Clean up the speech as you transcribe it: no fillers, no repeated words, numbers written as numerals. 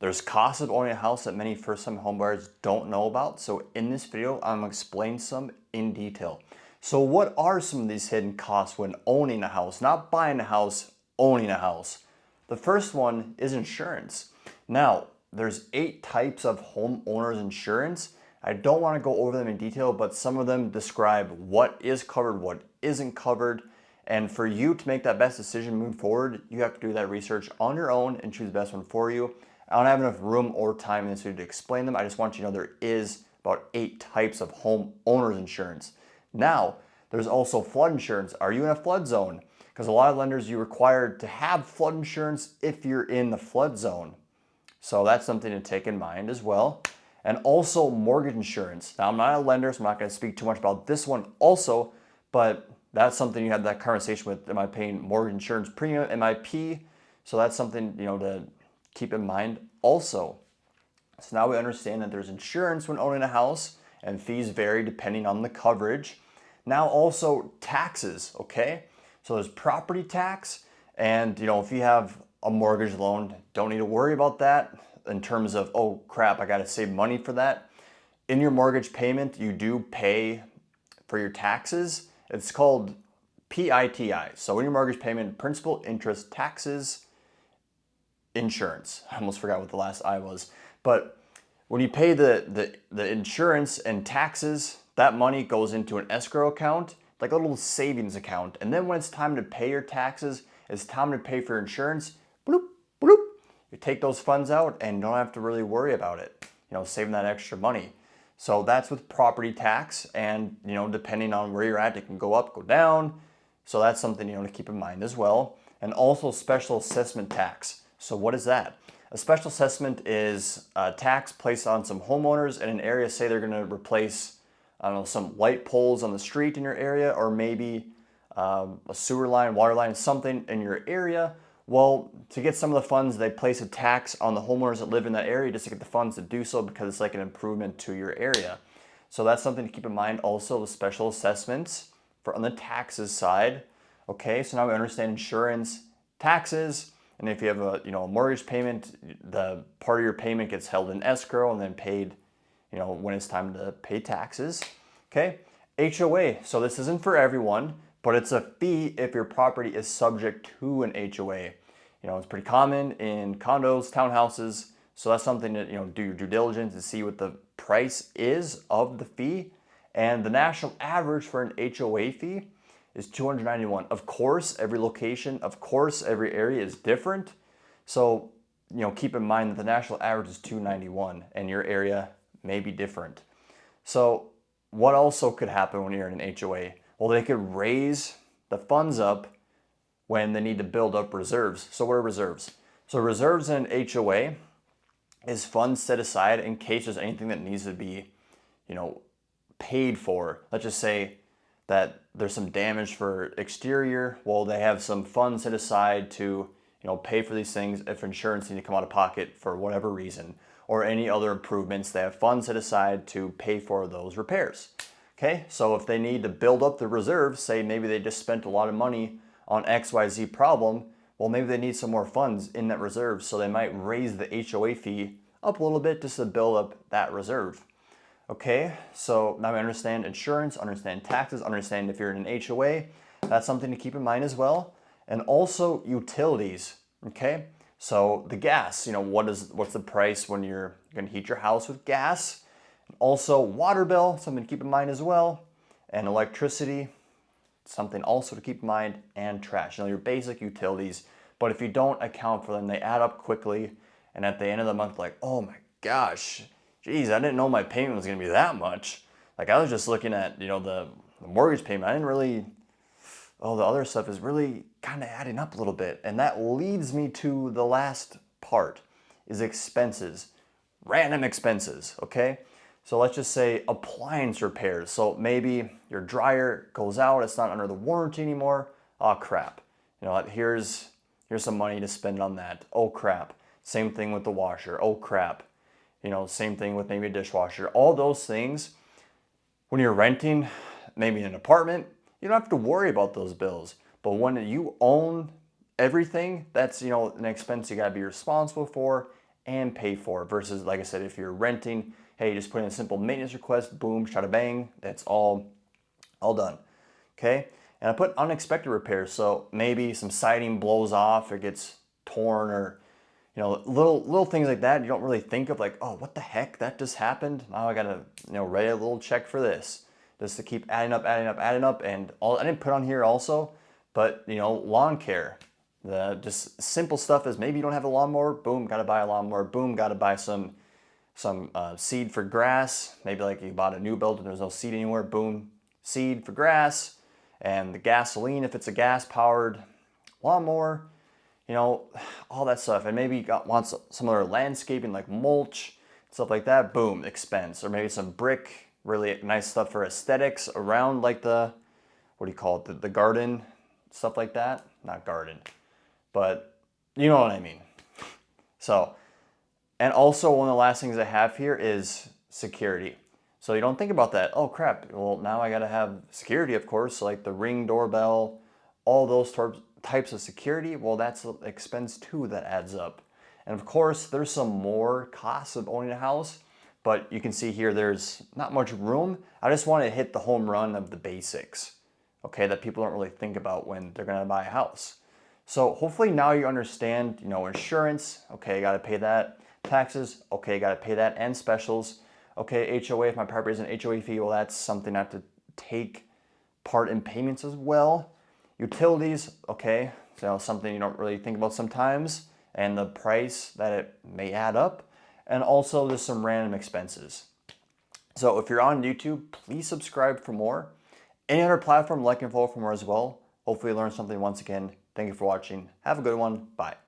There's costs of owning a house that many first-time homebuyers don't know about. So in this video, I'm gonna explain some in detail. So what are some of these hidden costs when owning a house? Not buying a house, owning a house. The first one is insurance. Now, there's 8 types of homeowners insurance. I don't want to go over them in detail, but some of them describe what is covered, what isn't covered. And for you to make that best decision moving forward, you have to do that research on your own and choose the best one for you. I don't have enough room or time in this video to explain them. I just want you to know there is about 8 types of homeowners insurance. Now, there's also flood insurance. Are you in a flood zone? Because a lot of lenders, you're required to have flood insurance if you're in the flood zone. So that's something to take in mind as well. And also mortgage insurance. Now, I'm not a lender, so I'm not going to speak too much about this one also, but that's something you have that conversation with. Am I paying mortgage insurance premium, MIP? So that's something, to keep in mind also. So now we understand that there's insurance when owning a house, and fees vary depending on the coverage. Now also taxes, okay? So there's property tax, and if you have a mortgage loan, don't need to worry about that in terms of, oh crap, I gotta save money for that. In your mortgage payment, you do pay for your taxes. It's called PITI. So in your mortgage payment, principal, interest, taxes, insurance. I almost forgot what the last I was. But when you pay the insurance and taxes, that money goes into an escrow account, like a little savings account. And then when it's time to pay your taxes, it's time to pay for insurance, bloop, bloop. You take those funds out and you don't have to really worry about it, saving that extra money. So that's with property tax, and depending on where you're at, it can go up, go down. So that's something to keep in mind as well. And also special assessment tax. So what is that? A special assessment is a tax placed on some homeowners in an area. Say they're going to replace, I don't know, some light poles on the street in your area, or maybe a sewer line, water line, something in your area. Well, to get some of the funds, they place a tax on the homeowners that live in that area just to get the funds to do so, because it's like an improvement to your area. So that's something to keep in mind. Also, the special assessments for on the taxes side. Okay, so now we understand insurance, taxes, and if you have a mortgage payment, the part of your payment gets held in escrow and then paid, when it's time to pay taxes. Okay, HOA. So this isn't for everyone, but it's a fee if your property is subject to an HOA. It's pretty common in condos, townhouses. So that's something to do your due diligence and see what the price is of the fee. And the national average for an HOA fee is $291. Of course, every location, of course, every area is different. So, keep in mind that the national average is $291 and your area may be different. So what also could happen when you're in an HOA? Well, they could raise the funds up when they need to build up reserves. So what are reserves? So reserves in an HOA is funds set aside in case there's anything that needs to be, paid for. Let's just say that there's some damage for exterior. Well, they have some funds set aside to, pay for these things if insurance needs to come out of pocket for whatever reason, or any other improvements. They have funds set aside to pay for those repairs. Okay, so if they need to build up the reserves, say maybe they just spent a lot of money on XYZ problem, well, maybe they need some more funds in that reserve, so they might raise the HOA fee up a little bit just to build up that reserve. Okay, so now we understand insurance, understand taxes, understand if you're in an HOA. That's something to keep in mind as well. And also utilities, okay? So the gas, what's the price when you're gonna heat your house with gas? Also water bill, something to keep in mind as well. And electricity, something also to keep in mind, and trash. Your basic utilities. But if you don't account for them, they add up quickly. And at the end of the month, like, oh my gosh, geez, I didn't know my payment was gonna be that much. Like, I was just looking at, the mortgage payment. I didn't really, the other stuff is really kind of adding up a little bit. And that leads me to the last part, is expenses. Random expenses, okay? So let's just say appliance repairs. So maybe your dryer goes out, it's not under the warranty anymore. Oh crap. Here's some money to spend on that. Oh crap. Same thing with the washer. Oh crap. Same thing with maybe a dishwasher. All those things, when you're renting maybe an apartment, you don't have to worry about those bills. But when you own everything, that's, an expense you gotta be responsible for and pay for versus, like I said, if you're renting, hey, just put in a simple maintenance request, boom, shada bang, that's all done. Okay, and I put unexpected repairs, so maybe some siding blows off or gets torn, or little things like that you don't really think of, like, oh, what the heck, that just happened, now I gotta write a little check for this, just to keep adding up, and all I didn't put on here also, but lawn care, the just simple stuff is maybe you don't have a lawnmower, boom, gotta buy a lawnmower, boom, gotta buy some seed for grass, maybe like you bought a new build and there's no seed anywhere, boom, seed for grass, and the gasoline if it's a gas powered lawnmower, all that stuff. And maybe you want some other landscaping like mulch, stuff like that, boom, expense. Or maybe some brick, really nice stuff for aesthetics around like the, what do you call it, the garden, stuff like that. Not garden, but you know what I mean. So, and also one of the last things I have here is security. So you don't think about that. Oh crap, well now I gotta have security, of course, like the Ring doorbell, all those types of security. Well, that's an expense too that adds up. And of course, there's some more costs of owning a house, but you can see here there's not much room. I just want to hit the home run of the basics, okay, that people don't really think about when they're gonna buy a house. So hopefully now you understand, insurance, okay, you gotta pay that. Taxes, okay, you gotta pay that, and specials. Okay, HOA, if my property is an HOA fee, well, that's something I have to take part in payments as well. Utilities, okay, so something you don't really think about sometimes, and the price that it may add up, and also there's some random expenses. So if you're on YouTube, please subscribe for more. Any other platform, like and follow for more as well. Hopefully you learned something once again. Thank you for watching. Have a good one. Bye.